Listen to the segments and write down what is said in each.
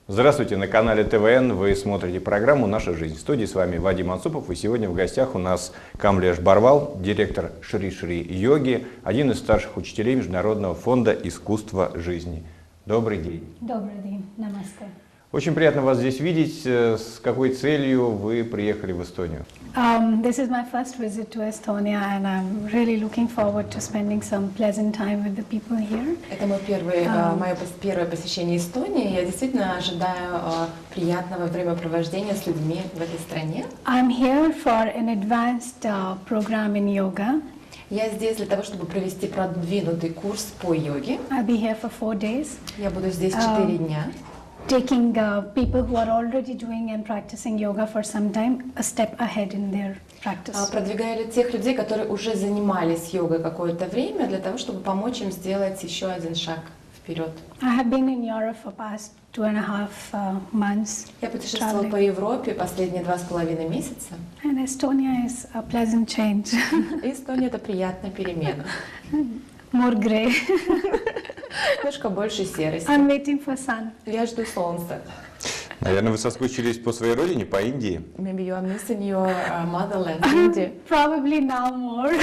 Здравствуйте, на канале ТВН вы смотрите программу «Наша жизнь». В студии с вами Вадим Анцупов, и сегодня в гостях у нас Камлеш Барвал, директор Шри-Шри-йоги, один из старших учителей Международного фонда искусства жизни. Добрый день. Добрый день, намасте. Очень приятно вас здесь видеть. С какой целью вы приехали в Эстонию? This is my first visit to Estonia, and I'm really looking forward to spending some pleasant time with the people here. Это мое первое посещение Эстонии. Я действительно ожидаю приятного времяпровождения с людьми в этой стране. I'm here for an advanced program in yoga. Я здесь для того, чтобы провести продвинутый курс по йоге. I'll be here for 4 days. Я буду здесь 4 дня. Taking people who are already doing and practicing yoga for some time a step ahead in their practice. Продвигаю тех людей, которые уже занимались йогой какое-то время, для того, чтобы помочь им сделать еще один шаг вперед. I have been in Europe for past 2.5 months. Я путешествовала по Европе последние 2,5 месяца. And Estonia is a pleasant change. Эстония — это приятная перемена. More grey. Немножко больше серости. I'm waiting for sun. Я жду солнца. Наверное, вы соскучились по своей родине, по Индии? Maybe you are missing your motherland, India. Probably now more.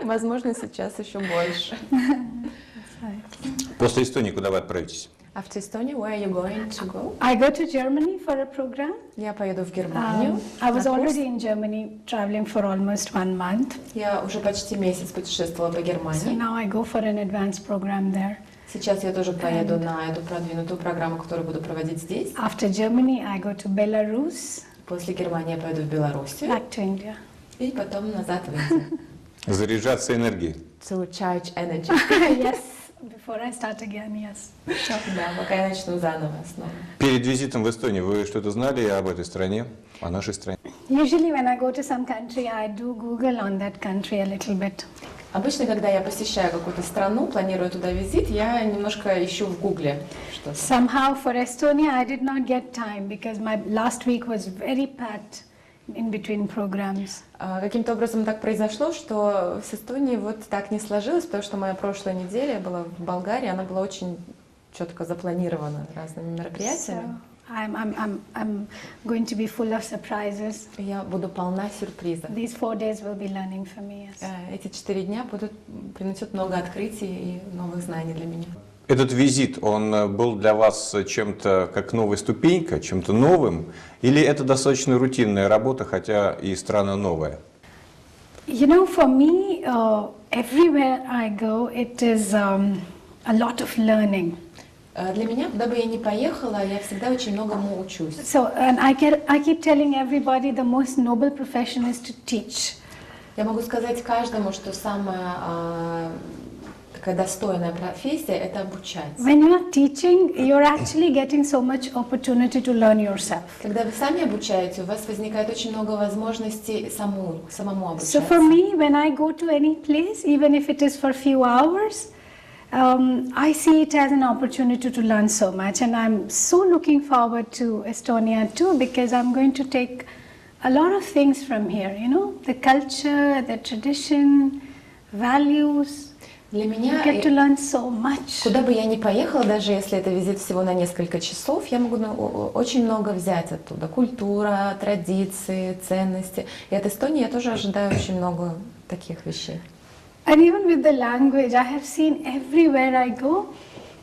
Возможно, сейчас еще больше. После Эстонии куда вы отправитесь? After Estonia, where are you going to go? I go to Germany for a program. Я поеду в Германию. I was на курс. already in Germany, traveling for almost 1 month. Я уже почти месяц путешествовала по So Германии. now I go for an advanced program there. Сейчас я тоже поеду на эту продвинутую программу, которую буду проводить здесь. After Germany, I go to Belarus, После Германии я поеду в Белоруссию back to India. и потом назад в Индию. Заряжаться энергией. To charge energy. Yes, before I start again, yes. Sure. Да, пока я начну заново снова. Перед визитом в Эстонию вы что-то знали об этой стране, о нашей стране? Usually when I go to some country, I do Google on that country a little bit. Обычно, когда я посещаю какую-то страну, планирую туда визит, я немножко ищу в Гугле что-то. Somehow for Estonia, I did not get time because my last week was very packed in between programs. Каким-то образом так произошло, что с Эстонией вот так не сложилось, потому что моя прошлая неделя была в Болгарии, она была очень четко запланирована разными мероприятиями. So I'm going to be full of surprises. Я буду полна сюрпризов. These 4 days will be learning for me. Yes. Эти 4 дня принесут много открытий и новых знаний для меня. Этот визит, он был для вас чем-то как новая ступенька, чем-то новым? Или это достаточно рутинная работа, хотя и страна новая? You know, for me, everywhere I go, it is a lot of learning. Для меня, куда бы я ни поехала, я всегда очень многому учусь. So, and I keep telling everybody the most noble profession is to teach. Я могу сказать каждому, что самая такая достойная профессия — это обучать. When you are teaching, you're actually getting so much opportunity to learn yourself. Когда вы сами обучаете, у вас возникает очень много возможностей самому обучаться. So for me, when I go to any place, even if it is for a few hours, I see it as an opportunity to learn so much, and I'm so looking forward to Estonia too, because I'm going to take a lot of things from here, you know, the culture, the tradition, values. Для меня, You get to learn so much. куда бы я ни поехала, даже если это визит всего на несколько часов, я могу очень много взять оттуда. Культура, традиции, ценности. И от Эстонии я тоже ожидаю очень много таких вещей. And even with the language, I have seen everywhere I go,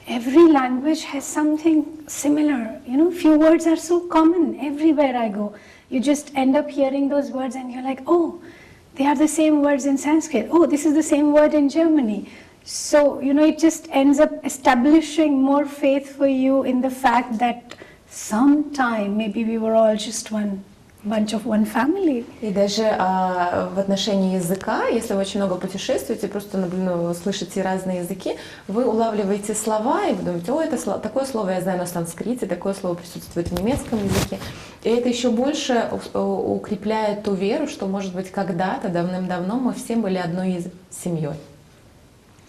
every language has something similar. You know, few words are so common everywhere I go. You just end up hearing those words and you're like, oh, they are the same words in Sanskrit. Oh, this is the same word in Germany. So, you know, it just ends up establishing more faith for you in the fact that sometime maybe we were all just one bunch of one family. И даже в отношении языка, если вы очень много путешествуете, просто слышите разные языки, вы улавливаете слова и вы думаете, о, такое слово я знаю на санскрите, такое слово присутствует в немецком языке. И это еще больше укрепляет ту веру, что, может быть, когда-то, давным-давно мы все были одной семьей.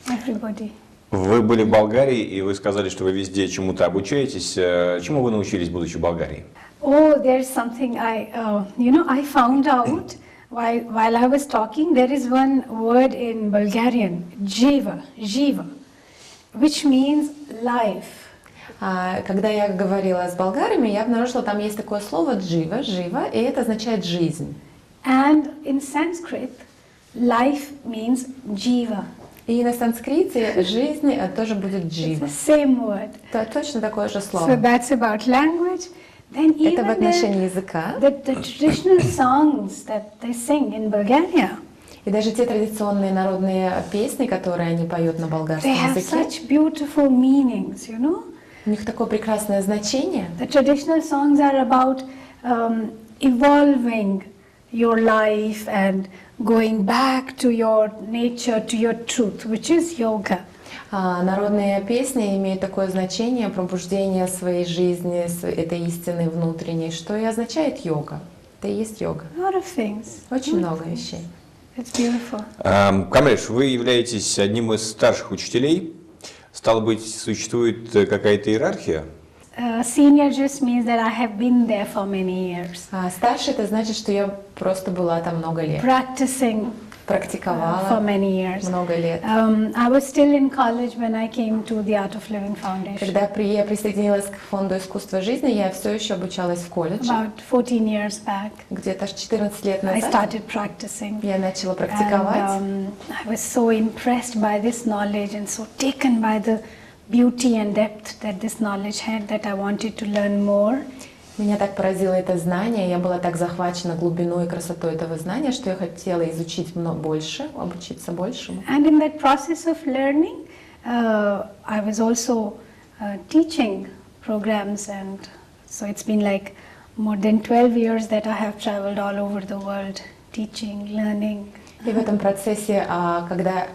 Everybody. Вы были в Болгарии, и вы сказали, что вы везде чему-то обучаетесь. Чему вы научились, будучи в Болгарии? Oh, there's something I found out while I was talking. There is one word in Bulgarian, jiva, which means life. Когда я говорила с болгарами, я обнаружила, там есть такое слово джива, и это означает жизнь. And in Sanskrit, life means jiva. И на санскрите жизнь тоже будет It's джива. the same word. Это точно такое же So слово. that's about language. Then Это в even отношении языка. the traditional songs that they sing in Bulgaria, И даже те традиционные народные песни, которые они поют на болгарском they have языке, such beautiful meanings, you know. у них такое прекрасное значение. The traditional songs are about evolving your life and going back to your nature, to your truth, which is yoga. Народные песни имеют такое значение пробуждения своей жизни, этой истины внутренней, что и означает йога. Это и есть йога. A lot of things. Очень много вещей. It's beautiful. Камлеш, вы являетесь одним из старших учителей. Стало быть, существует какая-то иерархия? Senior just means that I have been there for many years. Старше это значит, что я просто была там много лет. Practicing for Практиковала many years. много лет. I was still in college when I came to the Art of Living Foundation. Когда я присоединилась к фонду искусства жизни, я все еще обучалась в колледже. About 14 years back, Где-то аж 14 лет I назад started practicing. я начала And практиковать. I was so impressed by this knowledge and so taken by the beauty and depth that this knowledge had that I wanted to learn more. Меня так поразило это знание, я была так захвачена глубиной и красотой этого знания, что я хотела изучить больше, обучиться большему. And in that process of learning, I was also teaching programs, and so it's been like more than 12 years that I have traveled all over the world teaching, learning. И в этом процессе, когда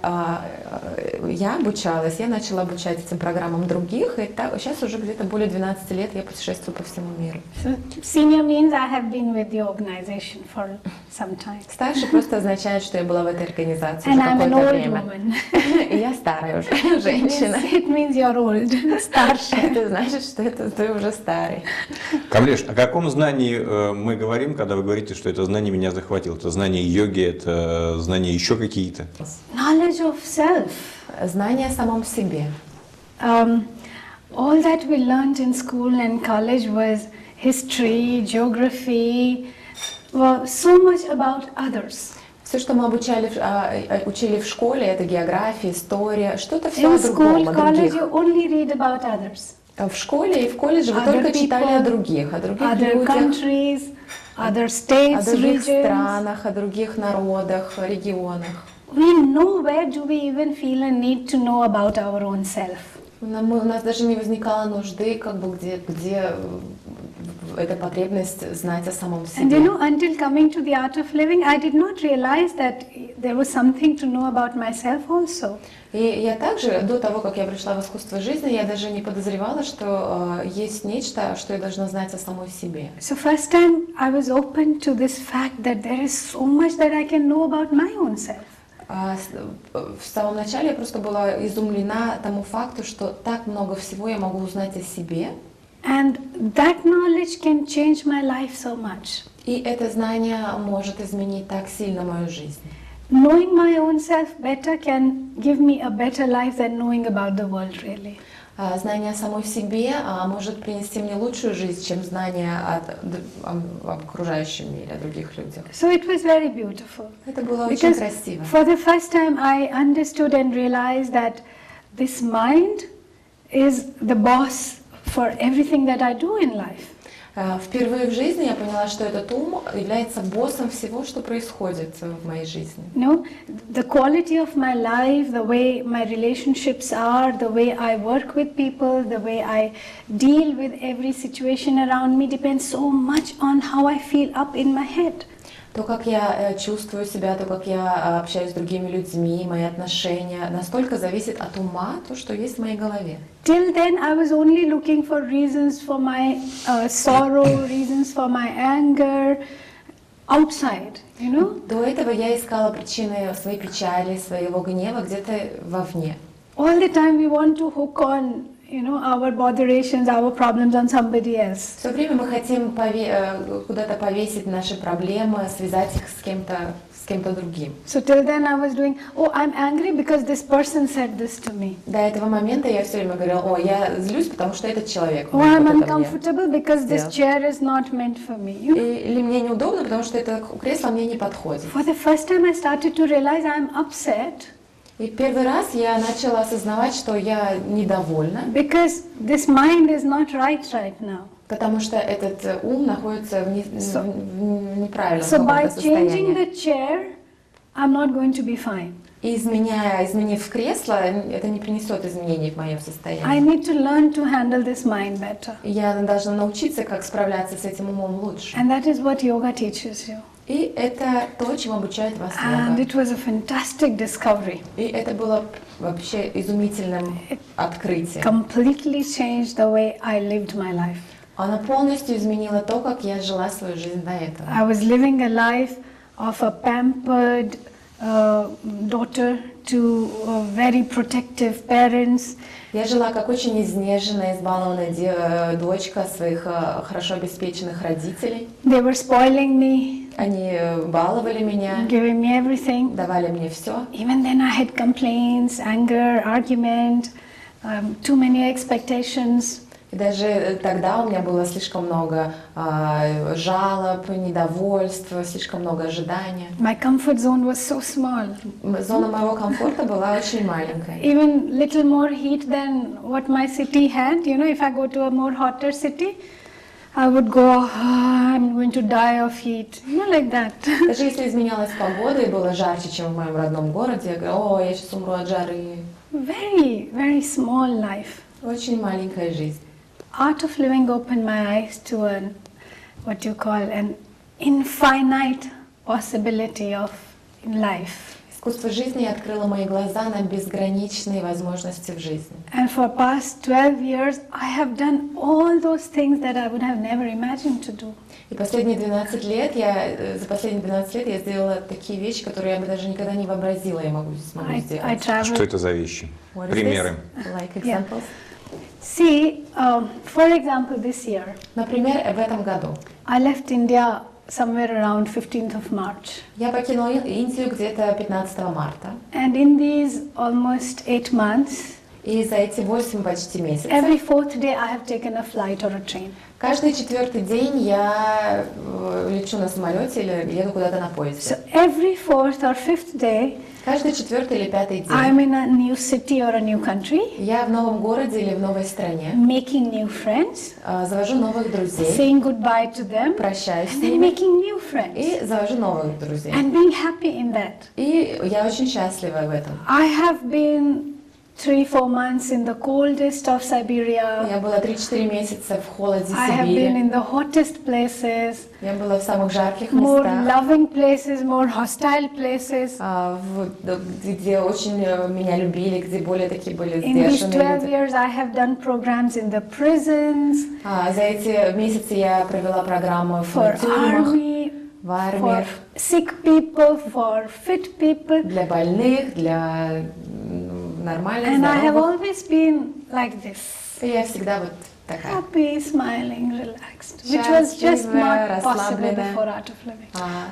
я обучалась, я начала обучать этим программам других, и сейчас уже где-то более 12 лет я путешествую по всему миру. So senior means I have been with the organization for some time. Старше просто означает, что я была в этой организации And уже I'm an какое-то old время. woman. И я старая уже женщина. It means you're old, старшая. Это значит, что ты уже старый. Камлеш, о каком знании мы говорим, когда вы говорите, что это знание меня захватило? Это знание йоги, это знания еще какие-то? Knowledge of self. Знание о самом себе. All that we learned in school and college was history, geography, well, so much about others. Все, что мы учили в школе, это география, история, что-то все In о school, другом, о college, других. you only read about others. В школе и в колледже вы Other только читали people, о других Other людях, countries, other о states, других regions. странах, о других народах, регионах. We nowhere do we even feel a need to know about our own self. У нас даже не возникало нужды, где эта потребность знать о самом And you себе. know, until coming to the art of living, I did not realize that there was something to know about myself also. И я также, до того, как я пришла в искусство жизни, я даже не подозревала, что есть нечто, что я должна знать о самой себе. So first time I was open to this fact that there is so much that I can know about my own self. В самом начале я просто была изумлена тому факту, что так много всего я могу узнать о себе. And that knowledge can change my life so much. И это знание может изменить так сильно мою жизнь. Knowing my own self better can give me a better life than knowing about the world really. Знание о самой себе может принести мне лучшую жизнь, чем знание об окружающем мире, о других людях. So it was very beautiful. Это было очень Because красиво. for the first time I understood and realized that this mind is the boss for everything that I do in life. Впервые в жизни я поняла, что этот ум является боссом всего, что происходит в моей жизни. No, the quality of my life, the way my relationships are, the way I work with people, the way I deal with every situation around me depends so much on how I feel up in my head. То, как я чувствую себя, то, как я общаюсь с другими людьми, мои отношения, настолько зависит от ума, то, что есть в моей голове. Till then, I was only looking for reasons for my sorrow, reasons for my anger outside, you know. До этого я искала причины своей печали, своего гнева где-то вовне. All the time we want to hook on, you know, our botherations, our problems on somebody else. Все время мы хотим куда-то повесить наши проблемы, связать их с кем-то другим. So till then I was doing, oh, I'm angry because this person said this to me. До этого момента я все время говорила, о, я злюсь, потому что этот человек. Oh, I'm uncomfortable because this chair is not meant for me. Или мне неудобно, потому что это кресло мне не подходит. For the first time I started to realize I'm upset. И первый раз я начала осознавать, что я недовольна. Because this mind is not right now. Потому что этот ум находится в неправильном So by каком-то changing состоянии. the chair, I'm not going to be fine. И изменив кресло, это не принесет изменений в моем I состоянии. need to learn to handle this mind better. Я должна научиться, как справляться с этим умом лучше. And that is what yoga teaches you. И это то, чему обучает вас And йога. it was a fantastic discovery. И это было вообще изумительным открытием. Completely changed the way I lived my life. Она полностью изменила то, как я жила свою жизнь до этого. I was living a life of a pampered daughter to very protective parents. Я жила как очень изнеженная, избалованная дочка своих хорошо обеспеченных родителей. They were spoiling me, Они баловали меня, giving me everything. давали мне все. Even then I had complaints, anger, argument, too many expectations. И даже тогда у меня было слишком много жалоб, недовольства, слишком много ожидания. My comfort zone was so small. Зона моего комфорта была очень маленькая. Even little more heat than what my city had. You know, if I go to a more hotter city, I would go, oh, I'm going to die of heat. You know, like that. Даже если изменялась погода и было жарче, чем в моем родном городе, я говорю, о, я сейчас умру от жары. Very, very small life. Очень маленькая жизнь. Art of living opened my eyes to what you call an infinite possibility of life. Искусство жизни открыло мои глаза на безграничные возможности в жизни. And for past 12 years, I have done all those things that I would have never imagined to do. И за последние 12 лет я сделала такие вещи, которые я бы даже никогда не вообразила, я смогу I сделать. traveled. Что это за вещи? What is Примеры. this? Like examples? See, for example, this year, Например, в этом году I left India somewhere around 15th of March. я покинула Индию где-то 15 марта. And in these almost 8 months, И за эти 8 почти месяцев, every fourth day I have taken a flight or a train. каждый четвертый день я лечу на самолете или еду куда-то на поезде. So every fourth or fifth day, Каждый четвертый или пятый день I'm in a new city or a new country, я в новом городе или в новой стране, making new friends, завожу новых друзей, saying goodbye to them, прощаюсь с and then ними making new friends, и завожу новых друзей. and being happy in that. И я очень счастлива в этом. I have been 3-4 months in the coldest of Siberia. Я была 3-4 месяца в холоде I have been Сибири. in the hottest places, Я была в самых жарких more местах, loving places, more hostile places. где очень меня любили, где более такие были In these сдержанные 12 люди. years, I have done programs in the prisons, За эти месяцы я провела программу в for тюрьмах, army, в for армии, sick people, for fit people. для больных, для нормальных, And I have здоровых. always been like this, И я всегда вот такая. happy, smiling, relaxed, which was just not possible before Art of Living.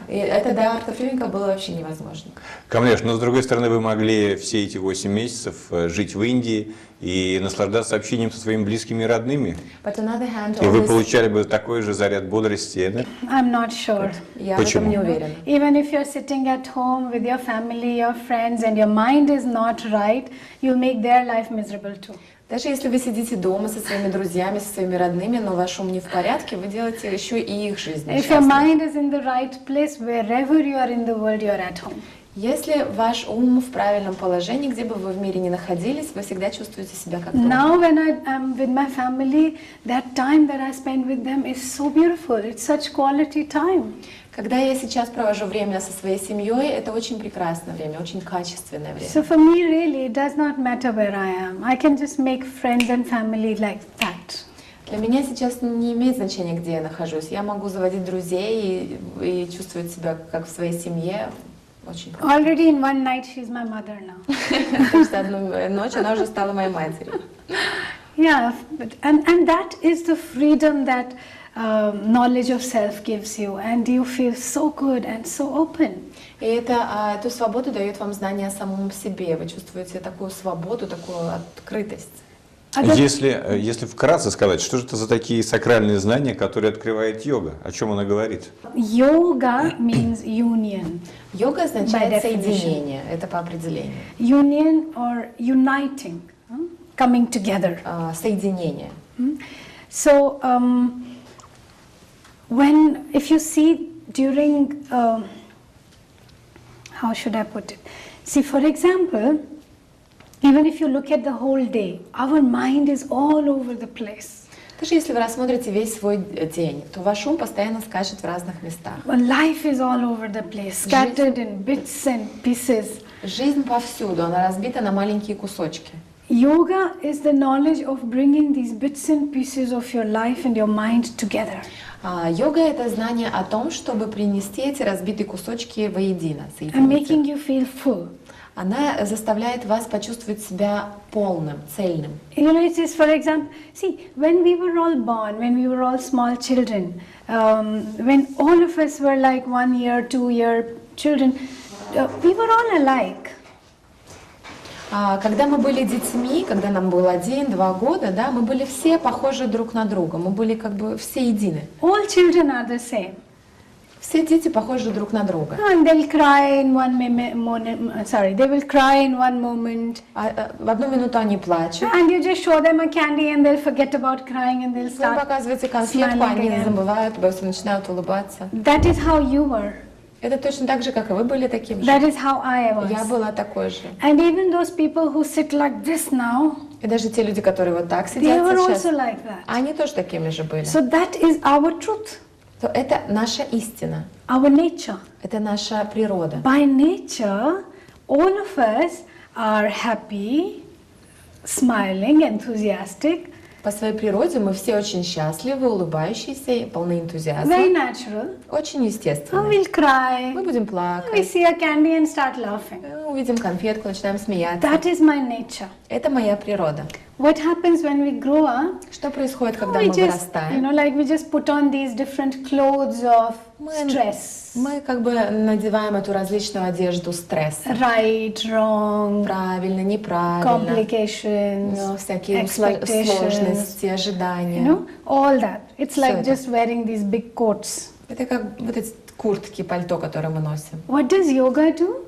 И это до Art of Living было вообще невозможно. Камлеш, но с другой стороны, вы могли все эти 8 месяцев жить в Индии и наслаждаться общением со своими близкими и родными. But on the other hand, И вы always- получали бы такой же заряд бодрости и энергии. I'm not sure. я в Почему? этом не уверена. Even if you're sitting at home with your family, your friends, and your mind is not right, you'll make their life miserable too. Даже если вы сидите дома со своими друзьями, со своими родными, но ваш ум не в порядке, вы делаете еще и их жизнь If your несчастной. mind is in the right place, wherever you are in the world, you are at home. Если ваш ум в правильном положении, где бы вы в мире ни находились, вы всегда чувствуете себя как дома. Now when I am with my family, that time that I spend with them is so beautiful. It's such quality time. Когда я сейчас провожу время со своей семьей, это очень прекрасное время, очень качественное время. So for me, really, it does not matter where I am. I can just make friends and family like that. Для меня сейчас не имеет значения, где я нахожусь. Я могу заводить друзей и чувствовать себя как в своей семье. Очень просто. Already in one night, she's my mother now. Потому что одну ночь она уже стала моей матерью. Yeah, and that is the freedom that knowledge of self gives you, and you feel so good and so open. И эту свободу дает вам знание о самом себе. Вы чувствуете такую свободу, такую открытость. Если вкратце сказать, что же это за такие сакральные знания, которые открывает йога? О чем она говорит? Yoga means union. Йога означает By definition. соединение. Это по определению. Union or uniting, coming together. Соединение. So, if you see during, how should I put it? See, for example, even if you look at the whole day, our mind is all over the place. Даже если вы рассмотрите весь свой день, то ваш ум постоянно скачет в разных местах. Life is all over the place, scattered in bits and pieces. Жизнь повсюду, она разбита на маленькие кусочки. Yoga is the knowledge of bringing these bits and pieces of your life and your mind together. Йога — это знание о том, чтобы принести эти разбитые кусочки воедино, And соединить making их. you feel full. Она заставляет вас почувствовать себя полным, цельным. You know, it is, for example, see, when we were all born, when we were all small children, when all of us were like 1 year, 2 year children, we were all alike. Когда мы были детьми, когда нам было 1-2 года, да, мы были все похожи друг на друга, мы были как бы все едины. All children are the same. Все дети похожи друг на друга. And they'll cry in they will cry in one moment. В одну минуту они плачут. And you just show them a candy and they'll forget about crying and they'll Вы start показываете конфетку, smiling они again. забывают, просто начинают улыбаться. That is how you were. Это точно так же, как и вы были таким же. That is how I was. Я была такой же. And even those people who sit like this now, И даже те люди, которые вот так they сидят were сейчас, also like that. они тоже такими же были. So that is our truth, То это наша истина, our nature. это наша природа. By nature, all of us are happy, smiling, enthusiastic, По своей природе мы все очень счастливы, улыбающиеся, полны энтузиазма. very natural. Очень естественно. We'll cry, Мы будем we плакать, see a candy and start laughing. увидим конфетку, начинаем смеяться. That is my nature. Это моя природа. What happens when we grow up? Что происходит, когда We мы just, вырастаем? like we just put on these different clothes of stress. Мы как бы надеваем эту различную одежду стресса. Right, wrong, Правильно, неправильно. complications, Всякие expectations, сложности, you ожидания. know, all that. It's Всё like это. just wearing these big coats. Это как вот эти куртки, пальто, которые мы носим. What does yoga do?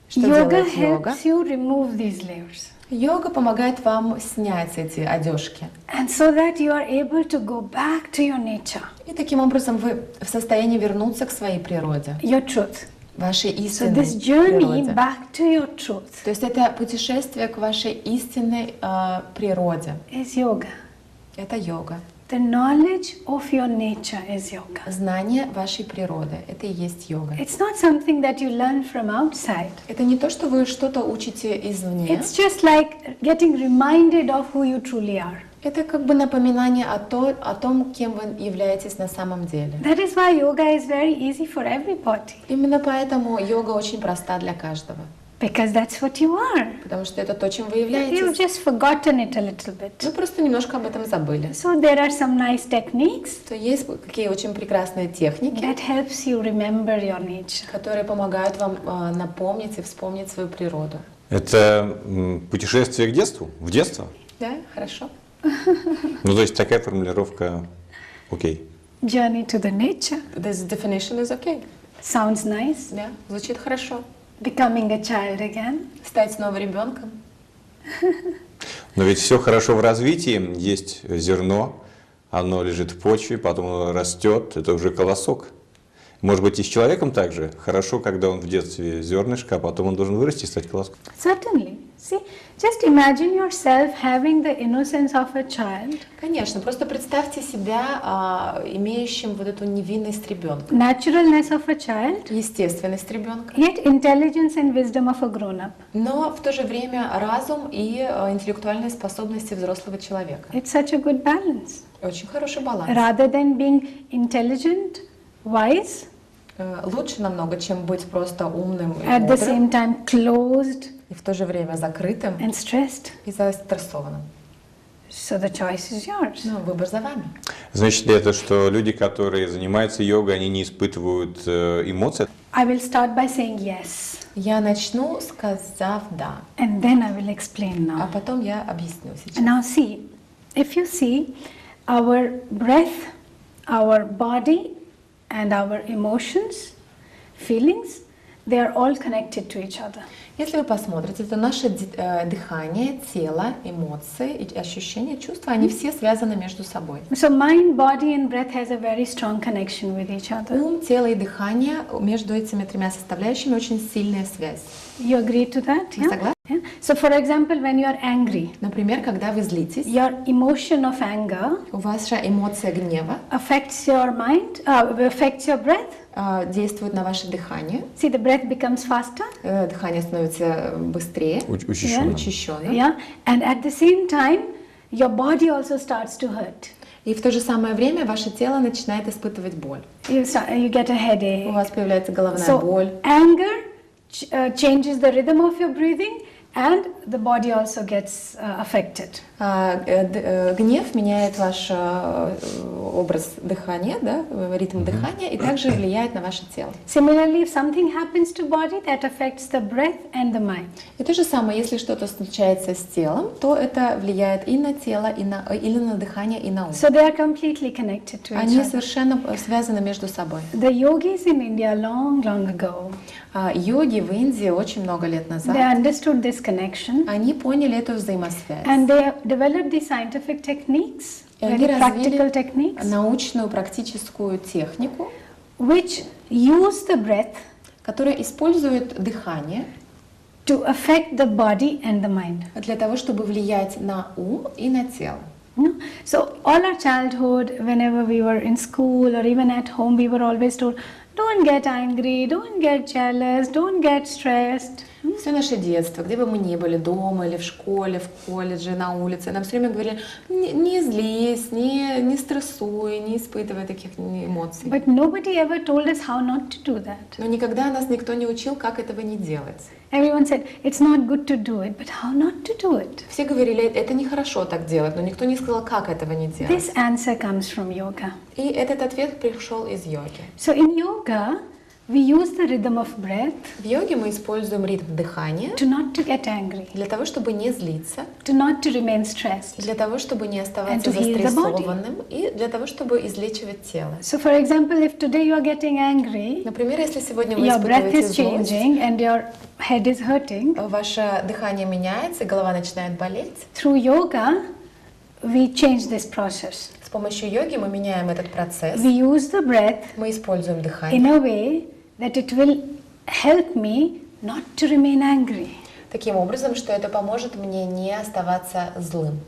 Что Yoga делает йога? helps you remove these layers. Йога помогает вам снять эти одежки. And so that you are able to go back to your nature, И таким образом вы в состоянии вернуться к своей природе, your truth. вашей So истинной this journey природе. back to your truth То есть это путешествие к вашей истинной природе. is yoga. Это йога. The knowledge of your nature is yoga. Знание вашей природы. Это и есть йога. It's not something that you learn from outside. Это не то, что вы что-то учите извне. It's just like getting reminded of who you truly are. Это как бы напоминание о том, кем вы являетесь на самом деле. That is why yoga is very easy for everybody. Именно поэтому йога очень проста для каждого. Because that's what you are. Потому что это то, чем вы You've являетесь. just forgotten it a little bit. Вы просто немножко об этом забыли. So there are some nice techniques То есть какие очень прекрасные техники, that helps you remember your nature. которые помогают вам напомнить и вспомнить свою природу. Это путешествие к детству, в детство? Да, хорошо. Ну, то есть такая формулировка окей. Journey to the nature. This definition is okay. Sounds nice. Да, звучит хорошо. Becoming a child again. Стать снова ребенком. Но ведь все хорошо в развитии, есть зерно, оно лежит в почве, потом оно растет, это уже колосок. Может быть, и с человеком также хорошо, когда он в детстве зернышко, а потом он должен вырасти и стать колоском. Certainly. See, just imagine yourself having the innocence of a child. Конечно, просто представьте себя имеющим вот эту невинность ребенка, Naturalness of a child, естественность ребенка, yet intelligence and wisdom of a grown-up. но в то же время разум и интеллектуальные способности взрослого человека. It's such a good balance. Очень хороший баланс. Rather than being intelligent, wise, Лучше намного, чем быть просто умным и at the мудрым, same time closed и в то же время закрытым and stressed. и застрессованным. So the choice is yours. Ну, выбор за вами. Значит ли это, что люди, которые занимаются йогой, они не испытывают эмоций? I will start by saying yes, Я начну, сказав «да», and then I will explain а now. потом я объясню сейчас. Now see, if you see, our breath, our body, and our emotions, feelings, they are all connected to each other. Если вы посмотрите, то наше дыхание, тело, эмоции, и ощущения, чувства, они все связаны между собой. So mind, body, and breath has a very strong connection with each other. Ум, тело и дыхание, между этими тремя составляющими очень сильная связь. You agree to that? Вы согласны? Yeah? So for example, when you are angry, Например, когда вы злитесь, your emotion of anger ваша эмоция гнева affects your mind, affects your breath. действует на ваше дыхание. See, the breath becomes faster. Дыхание становится быстрее, Учащенно. учащенно. Yeah, and at the same time, your body also starts to hurt. И в то же самое время ваше тело начинает испытывать боль. You get a У headache. вас появляется головная So боль. anger changes the rhythm of your breathing, and the body also gets affected. Гнев меняет ваш образ дыхания, да, ритм дыхания, и также влияет на ваше тело. Similarly, if something happens to body, that affects the breath and the mind. И то же самое, если что-то случается с телом, то это влияет и на тело, или на дыхание, и на ум. So they are completely connected to each Они other. совершенно связаны между собой. The yogis in India long ago, Йоги в Индии очень много лет they назад, understood this connection, они поняли эту взаимосвязь. and they developed these scientific techniques, И very они practical развили techniques, научную практическую технику, which use the breath которая использует дыхание to affect the body and the mind. для того, чтобы влиять на ум и на тело. No? So all our childhood, whenever we were in school or even at home, we were always told, don't get angry, don't get jealous, don't get stressed. Все наше детство, где бы мы ни были, дома или в школе, в колледже, на улице, нам все время говорили, не злись, не стрессуй, не испытывай таких эмоций. But nobody ever told us how not to do that. Но никогда нас никто не учил, как этого не делать. Everyone said, it's not good to do it, but how not to do it? Все говорили, это нехорошо так делать, но никто не сказал, как этого не делать. This answer comes from yoga. И этот ответ пришел из йоги. So in yoga, we use the rhythm of breath В йоге мы используем ритм дыхания to not to get angry, для того, чтобы не злиться, to not to remain stressed. для того, чтобы не оставаться And to heal the body. застрессованным и для того, чтобы излечивать тело. So for example, if today you are getting angry, Например, если сегодня вы your breath испытываете is злость, changing and your head is hurting, ваше дыхание меняется, голова начинает болеть. through yoga, we change this process. С помощью йоги мы меняем этот процесс. We use the breath Мы используем дыхание in a way that it will help me not to remain angry. таким образом, что это поможет мне не оставаться злым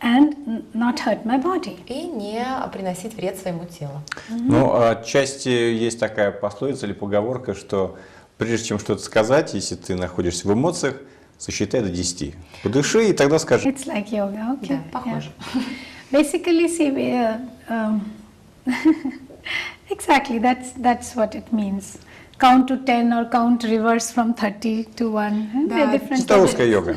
And not hurt my body. и не приносить вред своему телу. Ну, отчасти есть такая пословица или поговорка, что прежде чем что-то сказать, если ты находишься в эмоциях, сосчитай до 10. Подыши, и тогда скажи. It's like yoga, okay? Да, похоже. Yeah. Basically, see, exactly, that's what it means. Count to 10 or count reverse from 30 to 1. Да, They're different. Это русская йога.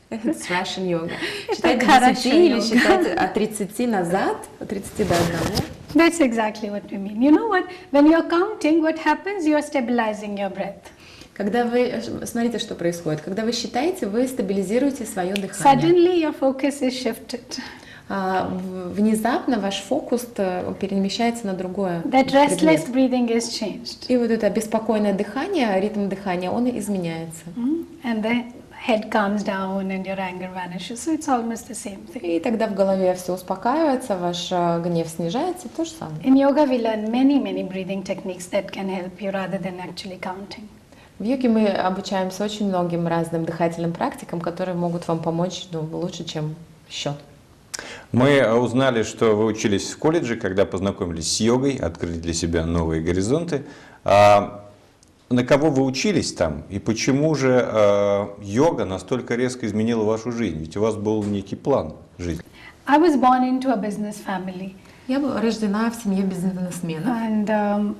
It's Russian yoga. Это Считать до хорошая 10 или йога. считать от 30 назад, от 30 до 1. That's exactly what we mean. You know what? When you're counting, what happens? You're stabilizing your breath. Когда вы, смотрите, что происходит. Когда вы считаете, вы стабилизируете свое дыхание. Suddenly, your focus is shifted. Внезапно ваш фокус перемещается на другое. That restless предмет. breathing is changed. И вот это беспокойное дыхание, ритм дыхания, он изменяется. And the head calms down and your anger vanishes. So it's almost the same thing. И тогда в голове все успокаивается, ваш гнев снижается, то же самое. In yoga, we learn many breathing techniques that can help you rather than actually counting. В йоге мы обучаемся очень многим разным дыхательным практикам, которые могут вам помочь лучше, чем счет. Мы узнали, что вы учились в колледже, когда познакомились с йогой, открыли для себя новые горизонты. На кого вы учились там и почему же йога настолько резко изменила вашу жизнь? Ведь у вас был некий план жизни. I was born into a business family. Я была рождена в семье бизнесмена.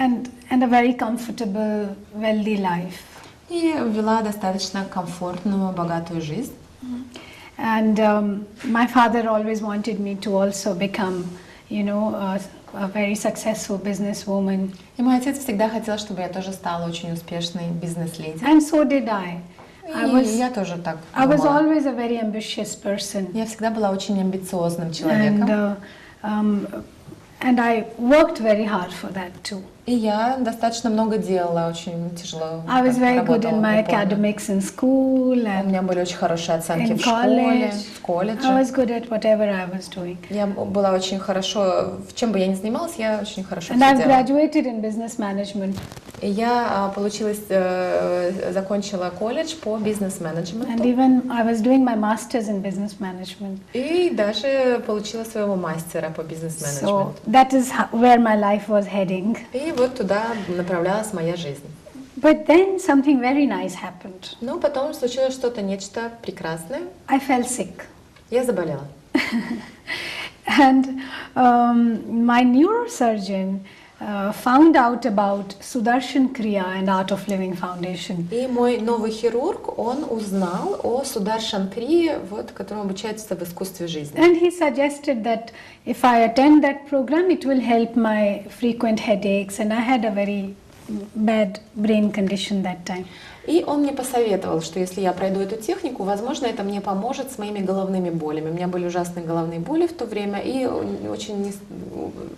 And a very comfortable, wealthy life. И вела достаточно комфортную, богатую жизнь. And my father always wanted me to also become, you know, a very successful businesswoman. И мой отец всегда хотел, чтобы я тоже стала очень успешной бизнес-леди. And so did I. Я тоже так I was думала. always a very ambitious person. Я всегда была очень амбициозным человеком. And I worked very hard for that too. И я достаточно много делала, очень тяжело. I was very good in my упорно. academics in school У and меня были очень хорошие оценки in в школе, college. в колледже. I was good at whatever I was doing. Я была очень хорошо, в чем бы я ни занималась, я очень хорошо And все I've делала. graduated in business management. И я закончила колледж по And бизнес-менеджменту. even I was doing my master's in business management. И даже получила своего мастера по So бизнес-менеджменту. that is where my life was heading. И вот туда направлялась моя жизнь. But then something very nice happened. Но потом случилось что-то, нечто прекрасное. I fell sick. Я заболела. And my neurosurgeon found out about Sudarshan Kriya and Art of Living Foundation. И мой новый хирург, он узнал о Сударшан Крие, вот, которому обучаются в искусстве жизни. And he suggested that if I attend that program, it will help my frequent headaches. And I had a very bad brain condition that time. И он мне посоветовал, что если я пройду эту технику, возможно, это мне поможет с моими головными болями. У меня были ужасные головные боли в то время и очень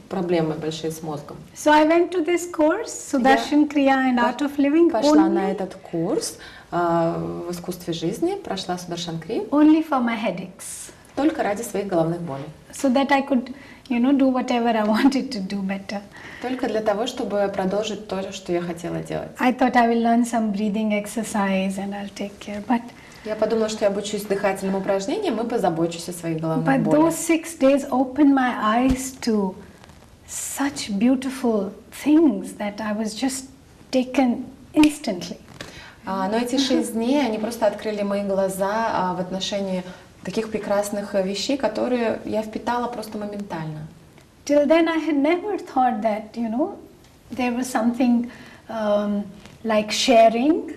проблемы большие с мозгом. So I went to this course, Sudarshan Kriya and Art of Living, Пошла на этот курс в искусстве жизни, прошла Сударшан Крию only for my headaches, только ради своих головных болей. so that I could, you know, do whatever I wanted to do better. Только для того, чтобы продолжить то, что я хотела делать. I thought I will learn some breathing exercise and I'll take care. But Я подумала, что я обучусь дыхательным упражнениям и позабочусь о своих головных But болях. those 6 days opened my eyes to such beautiful things that I was just taken instantly. Но эти 6 дней, они просто открыли мои глаза в отношении таких прекрасных вещей, которые я впитала просто моментально. Till then I had never thought that, you know, there was something like sharing.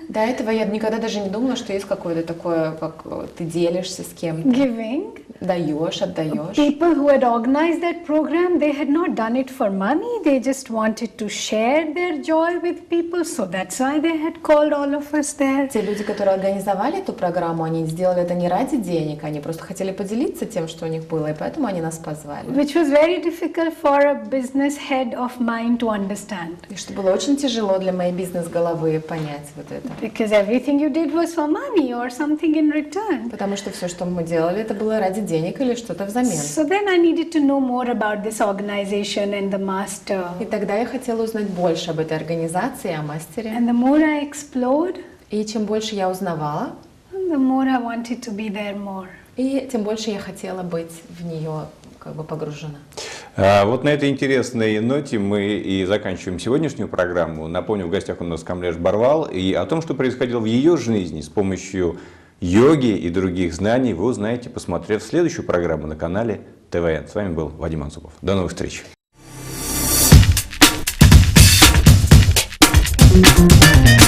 До этого я никогда даже не думала, что есть какое-то такое, как ты делишься с кем-то, Giving. даешь, отдаешь. People who had organized that program, they had not done it for money. They just wanted to share their joy with people. So that's why they had called all of us there. Те люди, которые организовали эту программу, они сделали это не ради денег, они просто хотели поделиться тем, что у них было, и поэтому они нас позвали. Which was very difficult for a business head of mine to understand. И что было очень тяжело для моей бизнес-головы понять вот это. Because everything you did was for money or something in return. Потому что все, что мы делали, это было ради денег или что-то взамен. So then I needed to know more about this organization and the master. И тогда я хотела узнать больше об этой организации, о мастере. And the more I explored, И чем больше я узнавала, the more I wanted to be there more. и тем больше я хотела быть в нее как бы погружена. Вот на этой интересной ноте мы и заканчиваем сегодняшнюю программу. Напомню, в гостях у нас Камлеш Барвал, и о том, что происходило в ее жизни с помощью йоги и других знаний, вы узнаете, посмотрев следующую программу на канале ТВН. С вами был Вадим Анцупов. До новых встреч! Thank you.